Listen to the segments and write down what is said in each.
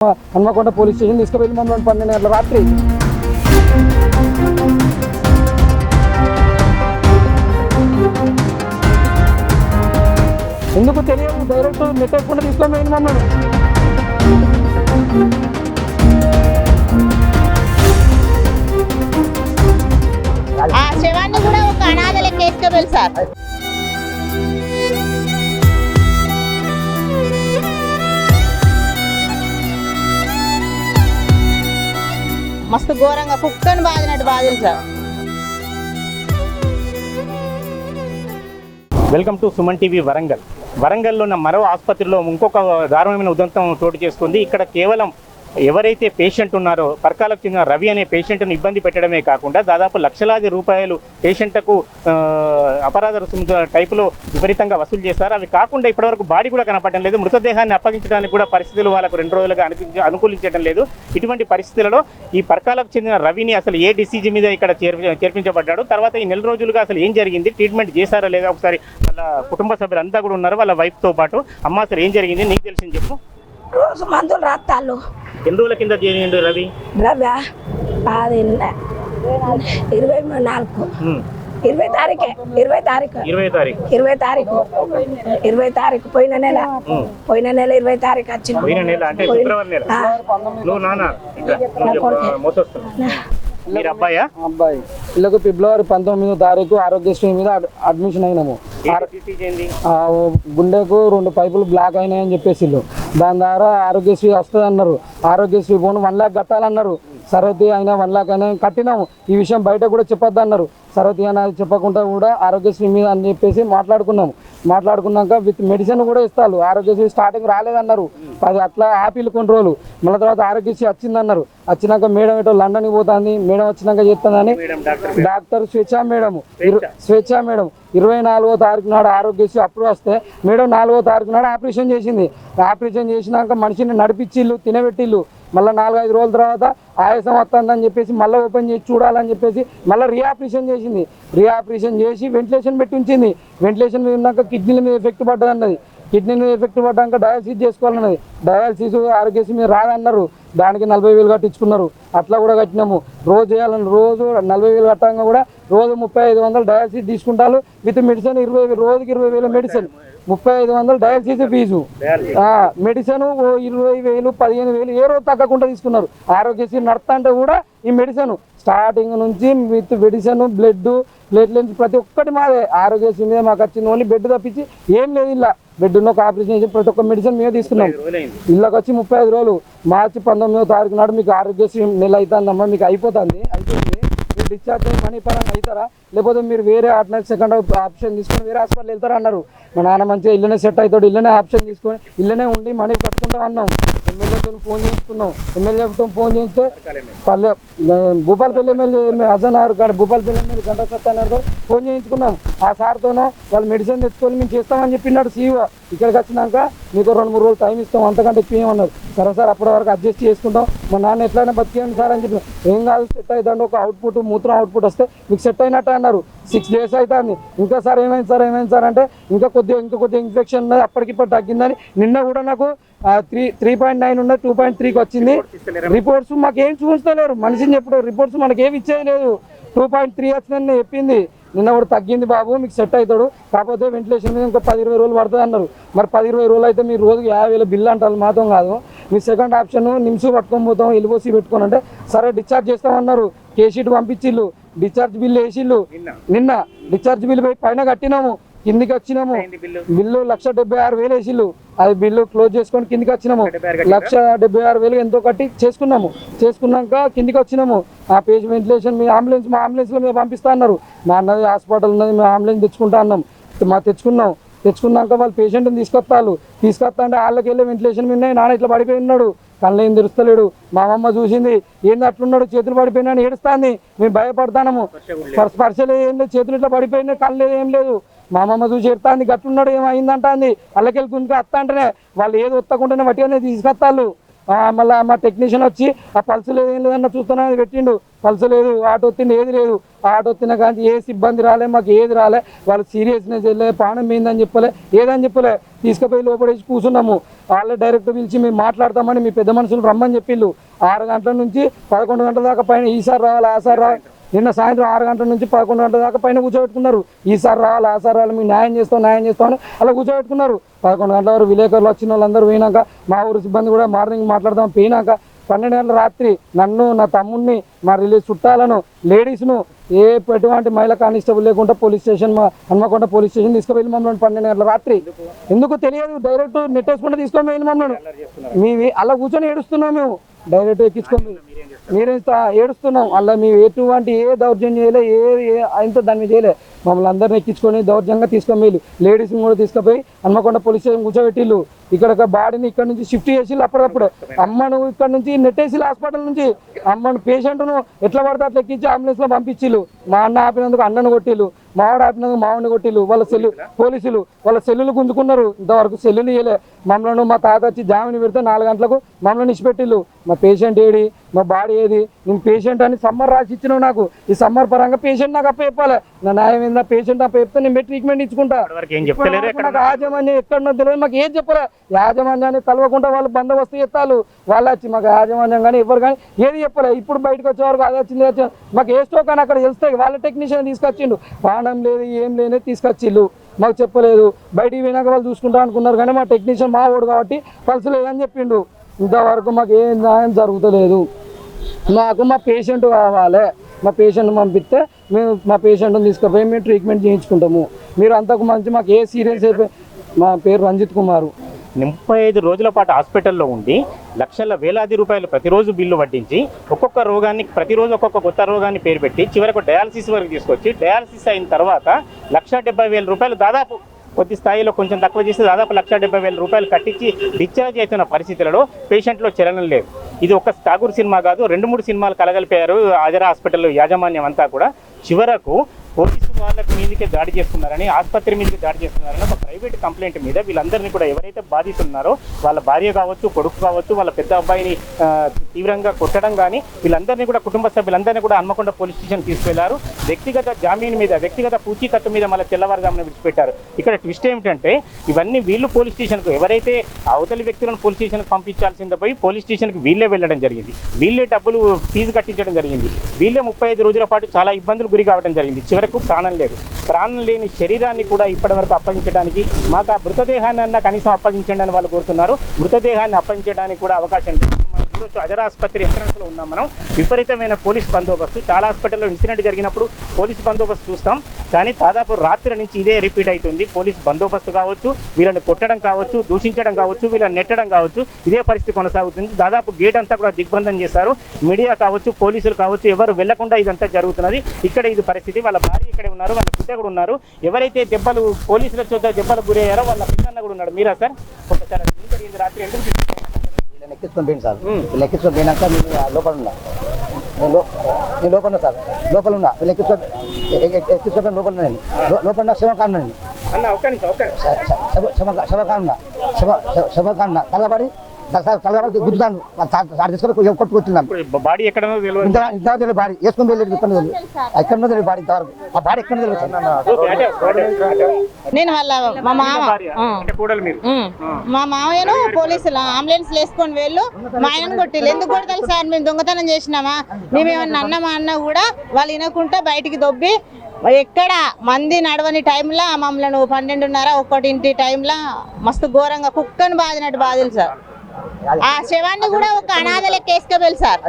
Hanamkonda police station తీసుకువెళ్ళి మమ్మల్ని 12 గంటల రాత్రి ఎందుకు తెలియదు డైరెక్ట్ నెట్ ఎక్కకుండా తీసుకొని వెళ్ళి మమ్మల్ని ఆ శవాన్ని కూడా ఒక అనాథలకి వేసుకోవాలి సార్. మస్తు ఘోరంగా కుక్కని బాదినట్టు బాధలు sir. Welcome to Suman TV Warangal. వరంగల్లో ఉన్న మరో ఆసుపత్రిలో ఇంకొక దారుణమైన ఉదంతం చోటు చేసుకుంది. ఇక్కడ కేవలం ఎవరైతే పేషెంట్ ఉన్నారో పర్కాలకు చెందిన రవి అనే పేషెంట్ను ఇబ్బంది పెట్టడమే కాకుండా దాదాపు లక్షలాది రూపాయలు పేషెంట్కు అపరాధ రుసుము టైపులో విపరీతంగా వసూలు చేస్తారు. అవి కాకుండా ఇప్పటివరకు బాడీ కూడా కనపడడం లేదు. మృతదేహాన్ని అప్పగించడానికి కూడా పరిస్థితులు వాళ్ళకు 2 రోజులుగా అనుకూలించడం లేదు. ఇటువంటి పరిస్థితులలో ఈ పర్కాలకు చెందిన రవిని అసలు ఏ డిసీజ్ మీద ఇక్కడ చేర్పించబడ్డాడు, తర్వాత ఈ 4 రోజులుగా అసలు ఏం జరిగింది, ట్రీట్మెంట్ చేశారా లేదా, ఒకసారి వాళ్ళ కుటుంబ సభ్యులంతా కూడా ఉన్నారు, వాళ్ళ వైఫ్తో పాటు. అమ్మ అసలు ఏం జరిగింది నీకు తెలిసింది చెప్పు. రోజు మందులు రాస్తాళ్ళు. ఎన్ని రోజుల కింద చేరిండు రవి? రవి అది 24 20 తారీఖు పోయిన నెల 20 తారీఖు వచ్చింది. పోయిన నెల అంటే ఫిబ్రవరి నెల. నువ్వు నాన్న మీరు అబ్బాయా? అబ్బాయి. వీళ్ళకు ఫిబ్రవరి 19వ తారీఖు ఆరోగ్యశ్రీ మీద అడ్మిషన్ అయినాము. గుండెకు 2 పైపులు బ్లాక్ అయినాయని చెప్పేసి దాని ద్వారా ఆరోగ్యశ్రీ వస్తుంది అన్నారు. ఆరోగ్యశ్రీ పోను 1 లక్ష కట్టాలన్నారు. సరతి అయినా 1 లక్ష అయినా కట్టినాము. ఈ విషయం బయట కూడా చెప్పొద్దు అన్నారు. సరతి అనేది చెప్పకుండా కూడా ఆరోగ్యశ్రీ మీద అని చెప్పేసి మాట్లాడుకున్నాక విత్ మెడిసిన్ కూడా ఇస్తారు. ఆరోగ్యశ్రీ స్టార్టింగ్ రాలేదన్నారు. అది అట్లా ఆపిల్ కొన్ని రోజులు మళ్ళీ తర్వాత ఆరోగ్యశ్రీ వచ్చిందన్నారు. వచ్చినాక మేడం ఏటో లండన్కి పోతుంది, మేడం వచ్చినాక చేస్తుందని డాక్టర్ స్వేచ్ఛ మేడం 24వ తారీఖు నాడు ఆరోగ్యశ్రీ అప్రూవ్ వస్తే మేడం 4వ తారీఖు నాడు ఆపరేషన్ చేసింది. ఆపరేషన్ చేసినాక మనిషిని నడిపించిళ్ళు, తినబెట్టిళ్ళు. మళ్ళీ 4-5 రోజుల తర్వాత ఆయాసం వస్తుందని చెప్పేసి మళ్ళీ ఓపెన్ చేసి చూడాలని చెప్పేసి మళ్ళీ రీఆపరేషన్ చేసింది. రీఆపరేషన్ చేసి వెంటిలేషన్ పెట్టి ఉంచింది. వెంటిలేషన్ ఉన్నాక కిడ్నీల మీద ఎఫెక్ట్ పడ్డది అన్నది. కిడ్నీ మీద ఎఫెక్ట్ పడ్డాక డయాలసిస్ చేసుకోవాలన్నది. డయాలసిస్ ఆరోగ్యశ్రీ మీద రాదన్నారు. దానికి 40,000 కట్టించుకున్నారు. అట్లా కూడా కట్టినాము. రోజు చేయాలని రోజు 40,000 కట్టంగా కూడా రోజు 3,500 డయాలసిస్ తీసుకుంటారు. విత్ మెడిసిన్ 20,000 రోజుకి 20,000 మెడిసిన్, 3,500 డయాలసిస్ ఫీజు, మెడిసిన్ 20,000 15,000 ఏ రోజు తగ్గకుండా తీసుకున్నారు. ఆరోగ్యశ్రీ నడుస్తా అంటే కూడా ఈ మెడిసిన్ స్టార్టింగ్ నుంచి విత్ మెడిసిన్ బ్లడ్ ప్లేట్లెన్స్ ప్రతి ఒక్కటి మాదే. ఆరోగ్యశ్రీ మీద మాకు వచ్చింది ఓన్లీ బెడ్ తప్పించి ఏం లేదు. ఇలా బెడ్ ఉన్న ఒక ఆపరేషన్ చేసి ప్రతి ఒక్క మెడిసిన్ మీద తీసుకున్నాం. ఇళ్ళకి వచ్చి 35 రోజులు. మార్చి 19వ తారీఖు నాడు మీకు ఆరోగ్యశ్రీ నెల అవుతుందమ్మా, మీకు అయిపోతుంది. మీరు డిశ్చార్జ్ అయ్యి మనీ పరంగా అవుతారా, లేకపోతే మీరు వేరే ఆల్టర్నేట్ సెకండ్ ఆప్షన్ తీసుకొని వేరే హాస్పిటల్ వెళ్తారా అన్నారు. మా నాన్న మంచిగా ఇల్లనే సెట్ అవుతాడు, ఇల్లనే ఆప్షన్ తీసుకొని ఇల్లనే ఉండి మనీ కట్టుకుంటాం అన్నాం. ఎమ్మెల్యేతో ఫోన్ చేయించుకున్నాం. ఎమ్మెల్యేతో ఫోన్ చేస్తే భూపాలపల్లి ఎమ్మెల్యే అజనార్ గారు, భూపాలపల్లి ఎమ్మెల్యే గంటా సత్యనారాయణతో ఫోన్ చేయించుకున్నాం. ఆ సార్తోనో వాళ్ళు మెడిసిన్ తెచ్చుకొని మేము చేస్తామని చెప్పినాడు సీఈఓ. ఇక్కడికి వచ్చినాక మీకు 2-3 రోజులు టైం ఇస్తాం, అంతకంటే ఎక్కువ ఏమన్నారు. సరే సార్ అప్పటి వరకు అడ్జస్ట్ చేసుకుంటాం, మా నాన్న ఎట్లయినా బతికేయండి సార్ అని చెప్పి. ఏం కాదు సెట్ అవుతాండి, ఒక అవుట్పుట్ మూత్రం అవుట్పుట్ వస్తే మీకు సెట్ అయినట్టు అన్నారు. 6 days అవుతుంది. ఇంకా సార్ ఏమైంది సార్ అంటే ఇంకా కొద్దిగా ఇన్ఫెక్షన్ ఉన్నది, అప్పటికిప్పుడు తగ్గిందని. నిన్న కూడా నాకు 3.9 ఉన్నది 2.3కి వచ్చింది. రిపోర్ట్స్ మాకు ఏం చూస్తలేరు. మనిషిని చెప్పుడు రిపోర్ట్స్ మనకి ఏమి ఇచ్చేయలేదు. 2.3 వచ్చిందని చెప్పింది. నిన్న కూడా తగ్గింది బాబు, మీకు సెట్ అవుతాడు, కాకపోతే వెంటిలేషన్ మీద ఇంకా 10-20 రోజులు పడుతుంది అన్నారు. మరి 10-20 రోజులు అయితే మీరు రోజుకి 50,000 బిల్లు అంటారు. మాత్రం కాదు, మీ సెకండ్ ఆప్షన్ నిమ్స్ పట్టుకొని పోతాం, ఎల్ఓసి పెట్టుకొని అంటే సరే డిశ్చార్జ్ చేస్తామన్నారు. కేసీట్ పంపించిళ్ళు, డిశ్చార్జ్ బిల్లు వేసిళ్ళు. నిన్న డిశ్చార్జ్ బిల్లు పోయి పైన కట్టినాము, కిందికి వచ్చినాము. బిల్లు 1,76,000 వేసిళ్ళు. అది బిల్లు క్లోజ్ చేసుకొని కిందికి వచ్చినాము. 1,76,000 ఎంతో కట్టి చేసుకున్నాక కిందికి వచ్చినాము. ఆ పేజ్ వెంటిలేషన్ మీ మా అంబులెన్స్లో మేము పంపిస్తా అన్నారు. మా అన్నది హాస్పిటల్ ఉన్నది, మేము అంబులెన్స్ తెచ్చుకుంటా అన్నాం. తెచ్చుకున్నాక వాళ్ళు పేషెంట్ని తీసుకొస్తా అంటే వాళ్ళకి వెళ్ళి వెంటిలేషన్ మీద నాన్న ఇట్లా పడిపోయి ఉన్నాడు, కళ్ళు ఏం తెరుస్తలేడు. మా అమ్మ చూసింది, ఏంది అట్లున్నాడు, చేతులు పడిపోయినా ఏడుస్తాంది. మేము భయపడతాము. స్పర్శలు ఏం లేదు, చేతులు ఇట్లా పడిపోయినా, కళ్ళు లేదు, ఏం లేదు. మా అమ్మమ్మ చూసి ఎడతాంది, గట్లున్నాడు ఏమైందంటా అంది. అల్లకెళ్ళి గుంజుకు వస్తా అంటేనే వాళ్ళు ఏది వత్తకుండానే వట్టిగానే తీసుకొస్తాళ్ళు. మళ్ళీ మా టెక్నీషియన్ వచ్చి ఆ పల్స్ లేదు ఏం లేదన్న చూస్తున్నా అది పెట్టిండు, పల్స్ లేదు, ఆటో వచ్చింది ఏది లేదు. ఆటో వచ్చిన కానీ ఏ సిబ్బంది రాలే, మాకు ఏది రాలే, వాళ్ళు సీరియస్నెస్ వెళ్ళే పానం ఏందని చెప్పలే, ఏదని చెప్పలే. తీసుకుపోయి లోపడేసి కూర్చున్నాము. వాళ్ళే డైరెక్ట్ పిలిచి మేము మాట్లాడతామని మీ పెద్ద మనుషులు రమ్మని చెప్పిళ్ళు. 6 గంటల నుంచి 11 గంటల దాకా పైన ఈసారి రావాలి ఆసారి రావాలి. నిన్న సాయంత్రం 6 గంటల నుంచి 11 గంటల దాకా పైన కూర్చోబెట్టుకున్నారు. ఈసారి రావాలి ఆసారి రావాలి, మీకు న్యాయం చేస్తామని అలా కూర్చోబెట్టుకున్నారు. 11 గంటల వరకు విలేకరులు వచ్చిన వాళ్ళందరూ పోయినాక, మా ఊరు సిబ్బంది కూడా మార్నింగ్ మాట్లాడదాం పోయినాక 12 గంటల రాత్రి నన్ను, నా తమ్ముడిని, మా చుట్టాలను, లేడీస్ను ఎటువంటి మహిళా కానిస్టేబుల్ లేకుండా పోలీస్ స్టేషన్, మా హన్మకొండ పోలీస్ స్టేషన్ తీసుకువెళ్ళి మమ్మల్ని 12 గంటల రాత్రి. ఎందుకు తెలియదు, డైరెక్ట్ నెట్టేసుకుంటే తీసుకొని వెళ్ళి మమ్మల్ని అలా కూర్చొని ఏడుస్తున్నాం. మేము డైరెక్ట్ ఎక్కించుకొని మీరే ఏడుస్తున్నాం. అలా మేము ఎటువంటి ఏ దౌర్జన్యం చేయలే, ఇంత దాన్ని చేయలే. మమ్మల్ని అందరిని ఎక్కించుకొని దౌర్జన్యంగా తీసుకొని వెళ్ళి లేడీస్ని కూడా తీసుకుపోయి హన్మకొండ పోలీస్ స్టేషన్ కూర్చోబెట్టిళ్ళు. ఇక్కడ బాడీని ఇక్కడ నుంచి షిఫ్ట్ చేసి అప్పుడప్పుడు అమ్మను ఇక్కడ నుంచి నెట్టేసి హాస్పిటల్ నుంచి అమ్మను పేషెంట్ను ఎట్లా పడితే అట్లా ఎక్కించి అంబులెన్స్లో పంపించిళ్ళు. మా అన్న ఆపినందుకు అన్నను కొట్టిళ్ళు, మావాడు ఆపినందుకు మావాడిని కొట్టిళ్ళు. వాళ్ళ పోలీసులు వాళ్ళ సెల్లులు గుంజుకున్నారు. ఇంతవరకు సెల్లులు ఇవ్వలే. మమ్మల్ని మా తాత వచ్చి జామిని పెడితే 4 గంటలకు మమ్మల్ని ఇచ్చిపెట్టిళ్ళు. మా పేషెంట్ ఏడి, మా బాడీ ఏది, నేను పేషెంట్ అని సమ్మర్ రాసి ఇచ్చినావు నాకు. ఈ సమ్మర్ పరంగా పేషెంట్ నాకు అప్ప చెప్పాలి. నా న్యాయం ఏందా, పేషెంట్ అప్ప చెప్తే నేను ట్రీట్మెంట్ ఇచ్చుకుంటా. నాకు యాజమాన్యం ఎక్కడన్నా తెలియదు, మాకు ఏం చెప్పలే. యాజమాన్యాన్ని కలవకుండా వాళ్ళు బందోబస్తు చేస్తారు. వాళ్ళు వచ్చి మాకు యాజమాన్యం కానీ ఎవరు కానీ ఏది చెప్పలే. ఇప్పుడు బయటకు వచ్చే వరకు అది వచ్చింది మాకు ఏ స్టోక్ అని అక్కడ తెలుస్తాయి. వాళ్ళ టెక్నీషియన్ తీసుకొచ్చిండు, పానం లేదు ఏం లేని తీసుకొచ్చిళ్ళు, మాకు చెప్పలేదు. బయటికి పోయినాక వాళ్ళు చూసుకుంటా అనుకున్నారు కానీ మా టెక్నీషియన్ మా ఓడు కాబట్టి పల్స్ లేదని చెప్పిండు. ఇంతవరకు మాకు ఏం న్యాయం జరుగుతలేదు. మాకు మా పేషెంట్ కావాలి. మా పేషెంట్ పంపిస్తే మేము మా పేషెంట్ని తీసుకుపోయి మేము ట్రీట్మెంట్ చేయించుకుంటాము. మీరు అంతకు మంచి మాకు ఏ సీరియస్ అయిపోయి. మా పేరు రంజిత్ కుమారు. 35 రోజుల పాటు హాస్పిటల్లో ఉండి లక్షల వేలాది రూపాయలు ప్రతిరోజు బిల్లు వడ్డించి ఒక్కొక్క రోగాన్ని ప్రతిరోజు ఒక్కొక్క కొత్త రోగాన్ని పేరు పెట్టి చివరకు డయాలసిస్ వరకు తీసుకొచ్చి డయాలసిస్ అయిన తర్వాత 1,70,000 రూపాయలు దాదాపు కొద్ది స్థాయిలో కొంచెం తక్కువ చేస్తే దాదాపు 1,70,000 రూపాయలు కట్టించి డిశ్చార్జ్ అవుతున్న పరిస్థితులలో పేషెంట్లో చలనం లేదు. ఇది ఒక ఠాగూర్ సినిమా కాదు, 2-3 సినిమాలు కలగలిపారు ఆజరా హాస్పిటల్లో యాజమాన్యం అంతా కూడా. చివరకు పోలీసు వాళ్ళకి మీదకే దాడి చేస్తున్నారని, ఆసుపత్రి మీదకి దాడి చేస్తున్నారని ఒక ప్రైవేట్ కంప్లైంట్ మీద వీళ్ళందరినీ కూడా ఎవరైతే బాధితున్నారో వాళ్ళ భార్య కావచ్చు, కొడుకు కావచ్చు, వాళ్ళ పెద్ద అబ్బాయిని తీవ్రంగా కొట్టడం కానీ వీళ్ళందరినీ కూడా కుటుంబ సభ్యులందరినీ కూడా హన్మకొండ పోలీస్ స్టేషన్ తీసుకెళ్లారు. వ్యక్తిగత జామీన్ మీద, వ్యక్తిగత పూచీకత్తు మీద మళ్ళీ తెల్లవారుజామున విడిచిపెట్టారు. ఇక్కడ ట్విస్ట్ ఏమిటంటే ఇవన్నీ వీళ్ళు పోలీస్ స్టేషన్కు ఎవరైతే అవతలి వ్యక్తులను పోలీస్ స్టేషన్కి పంపించాల్సిందే పోయి పోలీస్ స్టేషన్కి వీళ్ళే వెళ్ళడం జరిగింది. వీళ్ళే డబ్బులు ఫీజు కట్టించడం జరిగింది. వీళ్ళే 35 రోజుల పాటు చాలా ఇబ్బందులు గురి కావడం జరిగింది. చివరకు ప్రాణం లేదు. ప్రాణం లేని శరీరాన్ని కూడా ఇప్పటివరకు అప్పగించడానికి మాకు ఆ మృతదేహాన్ని అన్న కనీసం అప్పగించండి అని వాళ్ళు కోరుతున్నారు. మృతదేహాన్ని అప్పగించడానికి కూడా అవకాశం లేదు. అజరా ఆసుపత్రి ఎంట్రన్స్లో ఉన్నాం మనం. విపరీతమైన పోలీస్ బందోబస్తు. చాలా హాస్పిటల్లో ఇన్సిడెంట్ జరిగినప్పుడు పోలీస్ బందోబస్తు చూస్తాం, కానీ దాదాపు రాత్రి నుంచి ఇదే రిపీట్ అవుతుంది. పోలీస్ బందోబస్తు కావచ్చు, వీళ్ళని కొట్టడం కావచ్చు, దూషించడం కావచ్చు, వీళ్ళని నెట్టడం కావచ్చు, ఇదే పరిస్థితి కొనసాగుతుంది. దాదాపు గేట్ అంతా కూడా దిగ్బంధం చేశారు. మీడియా కావచ్చు, పోలీసులు కావచ్చు, ఎవరు వెళ్లకుండా ఇదంతా జరుగుతున్నది. ఇక్కడ ఇది పరిస్థితి. వాళ్ళ భార్య ఇక్కడే ఉన్నారు, వాళ్ళ బిడ్డ కూడా ఉన్నారు. ఎవరైతే దెబ్బలు పోలీసుల చోట దెబ్బలు గురయ్యారో వాళ్ళ పిల్లన్న కూడా ఉన్నాడు. మీరా సార్ ఒకసారి జరిగింది రాత్రి ఎందుకు ఎక్కించుకొని పోయింది సార్. వీళ్ళు ఎక్కించుకొని పోయినాక నేను లోపల ఉన్నా, నేను లోపల ఉన్నా సార్, లోపల ఉన్నా. వీళ్ళు ఎక్కించుకొని లోపల ఉన్నా, నేను లోపల ఉన్నా. శివకాన్ నేను శివకాన్ ఉన్నా. తలబడి గుద్దుతాను, తీసుకొని కొట్టుకొచ్చున్నాం. బాడీ ఎక్కడ ఇంతవరకు బాడీ వేసుకొని వెళ్ళలేదు. ఎక్కడ తెలియదు బాడీ ఇంతవరకు. ఆ బాడీ ఎక్కడ తెలియదు. నేను వాళ్ళ మా మామయ్యను పోలీసులు అంబులెన్స్ వేసుకొని వెళ్ళు మా ఆయనను కొట్టిల్లు. ఎందుకు కొడతారు సార్, మేము దొంగతనం చేసినామా, మేమేమన్నా అన్నమా అన్నా కూడా వాళ్ళు వినకుండా బయటికి దొబ్బి ఎక్కడ మంది నడవని టైంలో మమ్మల్ని 12:30 1 టైంలో మస్తు ఘోరంగా కుక్కని బాదినట్టు బాధిలు సార్. ఆ శవాన్ని కూడా ఒక అనాథ లెక్క వేసుకోవాలి సార్.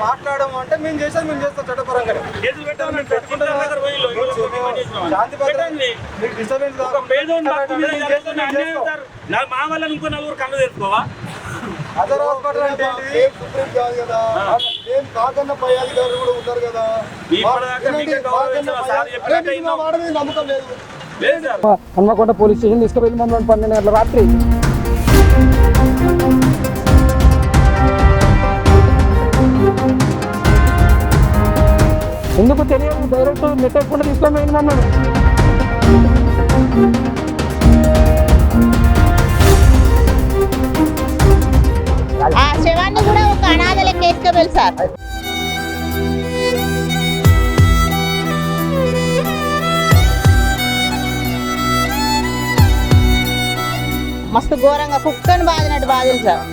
మాట్లాడము అంటే మేము చేస్తాం చట్టపరంగా. మా వల్ల ఇంకో నలుగురు కళ్ళు తెచ్చుకోవా? అదర్ హాస్పిటల్ అంటే సుప్రీం కాదు కదా, ఏం కాకన్నా పై అధికారులు కూడా ఉంటారు కదా. నమ్మకం లేదు. హన్మకొండ పోలీస్ స్టేషన్ తీసుకువెళ్ళి మమ్మల్ని 12 గంటల రాత్రి ఎందుకు తెలియదు, డైరెక్ట్ నెట్టకుండా తీసుకొని పోయినామన్నాడు. ఆ శవాన్ని కూడా ఒక అనాథ లెక్క వేసుకోవాలి సార్. మస్తు ఘోరంగా కుక్కని బాదినట్టు బాధలు సార్.